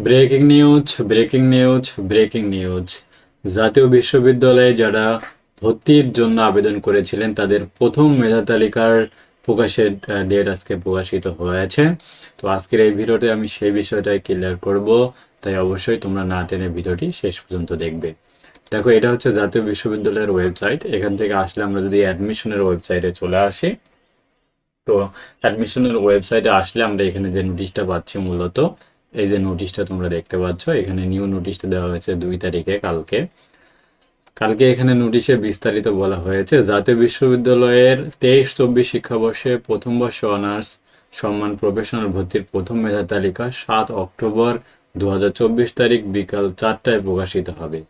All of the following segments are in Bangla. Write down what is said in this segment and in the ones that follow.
Breaking news, breaking news, breaking news. জাতীয় বিশ্ববিদ্যালয়ে যারা ভর্তির জন্য আবেদন করেছিলেন তাদের প্রথম মেধা তালিকার প্রকাশের ডেট আজকে প্রকাশিত হয়েছে। তো আজকের এই ভিডিওতে আমি সেই বিষয়টাই ক্লিয়ার করব, তাই অবশ্যই তোমরা না টেনে ভিডিওটি শেষ পর্যন্ত দেখবে। দেখো, এটা হচ্ছে জাতীয় বিশ্ববিদ্যালয়ের ওয়েবসাইট। এখান থেকে আসলে আমরা যদি অ্যাডমিশনের ওয়েবসাইটে চলে আসি, তো অ্যাডমিশনের ওয়েবসাইটে আসলে আমরা এখানে যে নোটিশটা পাচ্ছি, মূলত এই যে নোটিশটা তোমরা দেখতে পাচ্ছ, এখানে নিউ নোটিশটা দেওয়া হয়েছে 2 তারিখে, কালকে। এখানে নোটিশে বিস্তারিত বলা হয়েছে, জাতীয় বিশ্ববিদ্যালয়ের 23-24 শিক্ষাবর্ষে প্রথম বর্ষ অনার্স সম্মান প্রফেশনাল ভর্তির প্রথম মেধা তালিকা 7 অক্টোবর 2024 তারিখ বিকাল 4টায় প্রকাশিত হবে।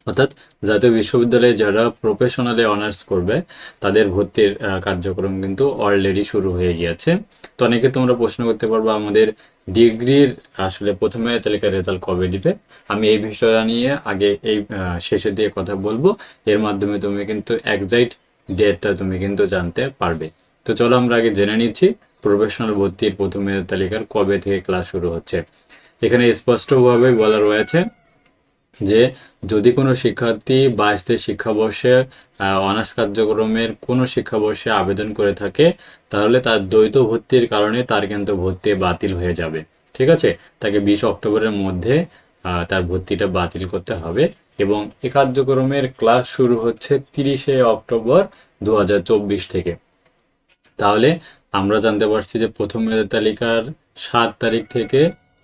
অর্থাৎ জাতীয় বিশ্ববিদ্যালয়ে যারা প্রফেশনালে অনার্স করবে তাদের ভর্তির কার্যক্রম কিন্তু অলরেডি শুরু হয়ে গিয়েছে। তো অনেকে তোমরা প্রশ্ন করতে পারবো, আমাদের ডিগ্রির আসলে প্রথমে তালিকার রেজাল্ট কবে দিবে? আমি এই বিষয়টা নিয়ে আগে এই শেষের দিকে কথা বলবো, এর মাধ্যমে তুমি কিন্তু একজ্যাক্ট ডেটটা তুমি কিন্তু জানতে পারবে। তো চলো আমরা আগে জেনে নিচ্ছি প্রফেশনাল ভর্তির প্রথম মেধা তালিকার কবে থেকে ক্লাস শুরু হচ্ছে। এখানে স্পষ্টভাবে বলা রয়েছে যে যদি কোনো শিক্ষার্থী 22-23 শিক্ষাবর্ষে অনার্স কার্যক্রমের কোনো শিক্ষাবর্ষে আবেদন করে থাকে, তাহলে তার দ্বৈত ভর্তির কারণে তার কিন্তু ভর্তি বাতিল হয়ে যাবে। ঠিক আছে, তাকে 20 অক্টোবরের মধ্যে তার ভর্তিটা বাতিল করতে হবে। এবং এ কার্যক্রমের ক্লাস শুরু হচ্ছে 30শে অক্টোবর 2024 থেকে। তাহলে আমরা জানতে পারছি যে প্রথম মেধা তালিকার 7 তারিখ থেকে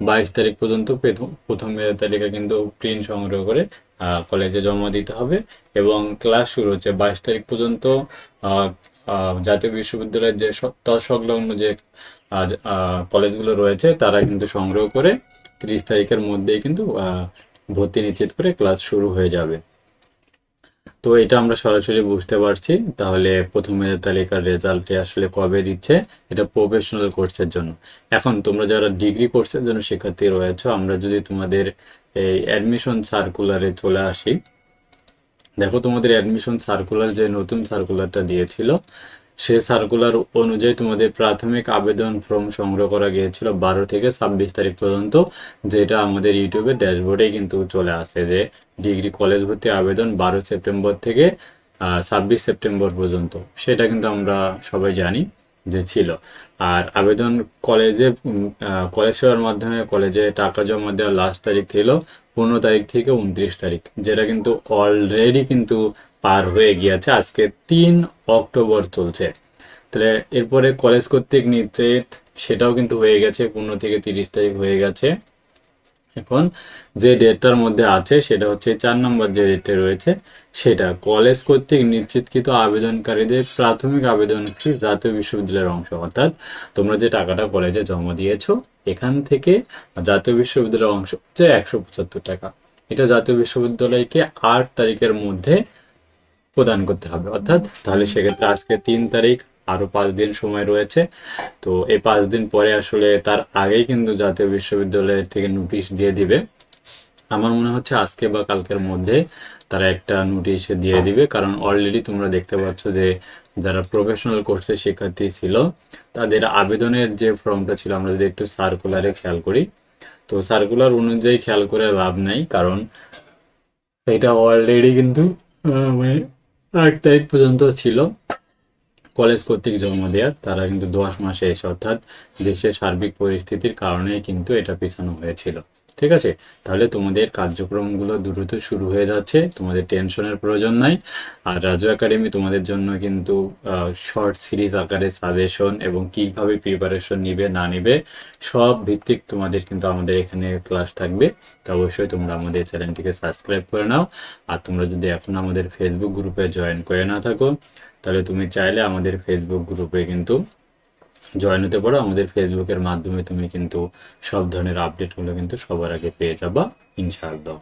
22 তারিখ পর্যন্ত প্রথম মেধা তালিকা কিন্তু প্রিন্ট সংগ্রহ করে কলেজে জমা দিতে হবে। এবং ক্লাস শুরু হচ্ছে 22 তারিখ পর্যন্ত। জাতীয় বিশ্ববিদ্যালয়ের যে তৎসংলগ্ন যে কলেজগুলো রয়েছে তারা কিন্তু সংগ্রহ করে 30 তারিখের মধ্যেই কিন্তু ভর্তি নিশ্চিত করে ক্লাস শুরু হয়ে যাবে। তো এটা আমরা সরাসরি বুঝতে পারছি। তাহলে প্রথম মেধা তালিকার রেজাল্টে আসলে কবে দিচ্ছে, এটা প্রফেশনাল কোর্সের জন্য। এখন তোমরা যারা ডিগ্রি কোর্সের জন্য শিক্ষার্থী রয়েছে, আমরা যদি তোমাদের এই অ্যাডমিশন সার্কুলারে চলে আসি, দেখো তোমাদের অ্যাডমিশন সার্কুলার যে নতুন সার্কুলারটা দিয়েছিল, সে সার্কুলার অনুযায়ী তোমাদের প্রাথমিক আবেদন ফর্ম সংগ্রহ করা গিয়েছিল 12 থেকে 26 তারিখ পর্যন্ত, যেটা আমাদের ইউটিউবে ড্যাশবোর্ডে কিন্তু চলে আসে যে ডিগ্রি কলেজ ভর্তি আবেদন 12 সেপ্টেম্বর থেকে 26 সেপ্টেম্বর পর্যন্ত। সেটা কিন্তু আমরা সবাই জানি যে ছিল। আর আবেদন কলেজে কলেজ সেবার মাধ্যমে কলেজে টাকা জমা দেওয়ার লাস্ট তারিখ ছিল 15 তারিখ থেকে 29 তারিখ, যেটা কিন্তু অলরেডি কিন্তু পার হয়ে গিয়েছে, আজকে 3 অক্টোবর চলছে। তাহলে এরপরে কলেজ কর্তৃক নিশ্চিত, সেটাও কিন্তু হয়ে গেছে, 15 থেকে 30 তারিখ হয়ে গেছে। এখন যে ডেটটার মধ্যে আছে সেটা হচ্ছে 4 নম্বর যে ডেটে রয়েছে, সেটা কলেজ কর্তৃক নিশ্চিতকৃত আবেদনকারীদের প্রাথমিক আবেদন ফি জাতীয় বিশ্ববিদ্যালয়ের অংশ। অর্থাৎ তোমরা যে টাকাটা কলেজে জমা দিয়েছো, এখান থেকে জাতীয় বিশ্ববিদ্যালয়ের অংশ হচ্ছে 175 টাকা। এটা জাতীয় বিশ্ববিদ্যালয়কে 8 তারিখের মধ্যে প্রদান করতে হবে। অর্থাৎ তাহলে সেক্ষেত্রে আজকে 3 তারিখ, আরো 5 দিন সময় রয়েছে। তো এই 5 দিন পরে আসলে তার আগেই কিন্তু জাতীয় বিশ্ববিদ্যালয় থেকে নোটিশ দিয়ে দিবে। আমার মনে হচ্ছে আজকে বা কালকের মধ্যে তারা একটা নোটিশ দিয়ে দিবে, কারণ অলরেডি তোমরা দেখতে পাচ্ছ যে যারা প্রফেশনাল কোর্সের শিক্ষার্থী ছিল তাদের আবেদনের যে ফর্মটা ছিল, আমরা যদি একটু সার্কুলারে খেয়াল করি, তো সার্কুলার অনুযায়ী খেয়াল করে লাভ নাই, কারণ এটা অলরেডি কিন্তু মানে 8 তারিখ পর্যন্ত ছিল কলেজ কর্তৃক জমা দেওয়ার। তারা কিন্তু 10 মাসে এসে, অর্থাৎ দেশের সার্বিক পরিস্থিতির কারণে কিন্তু এটা পিছানো হয়েছিল। ঠিক আছে, তাহলে তোমাদের কার্যক্রমগুলো দ্রুত শুরু হয়ে যাচ্ছে, তোমাদের টেনশনের প্রয়োজন নাই। আর রাজু একাডেমি তোমাদের জন্য কিন্তু শর্ট সিরিজ আকারে সাজেশন এবং কিভাবে প্রিপারেশন নিবে না নিবে সব ভিত্তিক তোমাদের কিন্তু আমাদের এখানে ক্লাস থাকবে। তো অবশ্যই তোমরা আমাদের চ্যানেলটিকে সাবস্ক্রাইব করে নাও। আর তোমরা যদি এখন আমাদের ফেসবুক গ্রুপে জয়েন করে না থাকো, তাহলে তুমি চাইলে আমাদের ফেসবুক গ্রুপে কিন্তু জয়েন হতে পারো। আমাদের ফেসবুকের মাধ্যমে তুমি কিন্তু সব ধরনের আপডেটগুলো কিন্তু সবার আগে পেয়ে যাবা, ইনশাআল্লাহ।